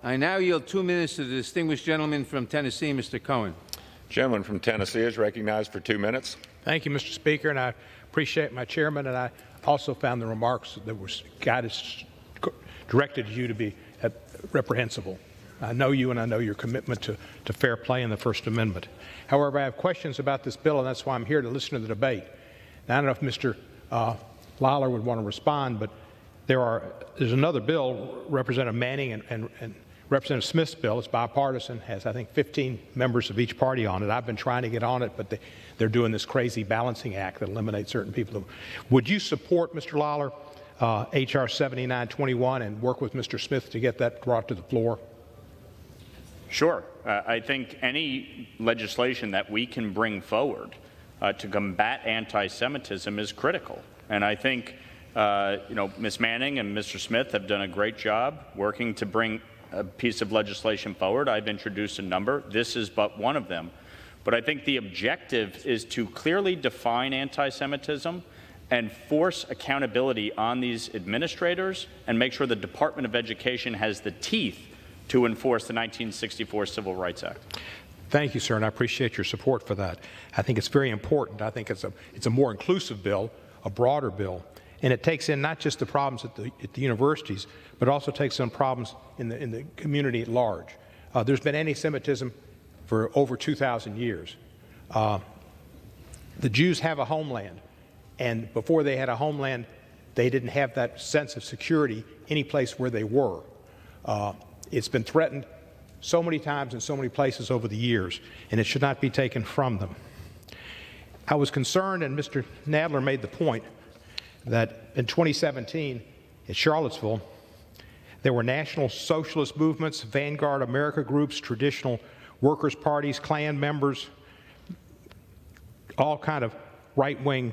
I now yield 2 minutes to the distinguished gentleman from Tennessee, Mr. Cohen. Gentleman from Tennessee is recognized for 2 minutes. Thank you, Mr. Speaker, and I appreciate my chairman, and I also found the remarks that were directed at you to be reprehensible. I know you, and I know your commitment to fair play in the First Amendment. However, I have questions about this bill, and that's why I'm here to listen to the debate. Now, I don't know if Mr. Lawler would want to respond, but there's another bill, Representative Manning and Representative Smith's bill. It's bipartisan, has, I think, 15 members of each party on it. I've been trying to get on it, but they're doing this crazy balancing act that eliminates certain people. Would you support, Mr. Lawler, H.R. 7921 and work with Mr. Smith to get that brought to the floor? Sure. I think any legislation that we can bring forward to combat anti-Semitism is critical. And I think, Ms. Manning and Mr. Smith have done a great job working to bring a piece of legislation forward. I've introduced a number. This is but one of them. But I think the objective is to clearly define anti-Semitism and force accountability on these administrators and make sure the Department of Education has the teeth to enforce the 1964 Civil Rights Act. Thank you, sir, and I appreciate your support for that. I think it's very important. I think it's a more inclusive bill, a broader bill, and it takes in not just the problems at the universities, but also takes on problems in the community at large. There's been anti-Semitism for over 2,000 years. The Jews have a homeland, and before they had a homeland, they didn't have that sense of security any place where they were. It's been threatened so many times in so many places over the years, and it should not be taken from them. I was concerned, and Mr. Nadler made the point, that in 2017 in Charlottesville, there were national socialist movements, Vanguard America groups, traditional workers' parties, Klan members, all kind of right-wing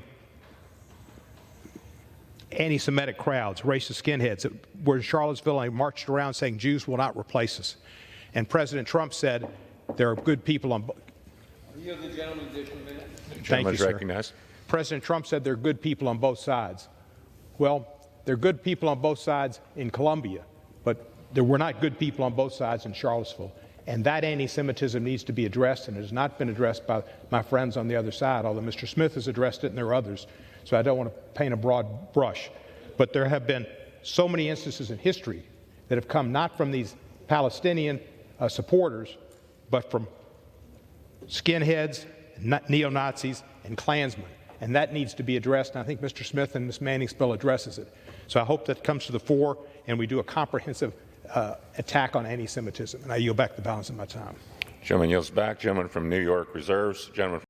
anti-Semitic crowds, racist skinheads that were in Charlottesville and marched around saying Jews will not replace us. And President Trump said there are good people on both. Yield the gentleman additional minute. Thank you, sir. Recognized. President Trump said there are good people on both sides. Well, there are good people on both sides in Columbia, but there were not good people on both sides in Charlottesville. And that anti-Semitism needs to be addressed, and it has not been addressed by my friends on the other side, although Mr. Smith has addressed it and there are others. So I don't want to paint a broad brush. But there have been so many instances in history that have come not from these Palestinian supporters, but from skinheads, neo-Nazis, and Klansmen. And that needs to be addressed, and I think Mr. Smith and Ms. Manning's bill addresses it. So I hope that comes to the fore and we do a comprehensive attack on anti-Semitism. And I yield back the balance of my time. Gentleman yields back. Gentleman from New York reserves. Gentleman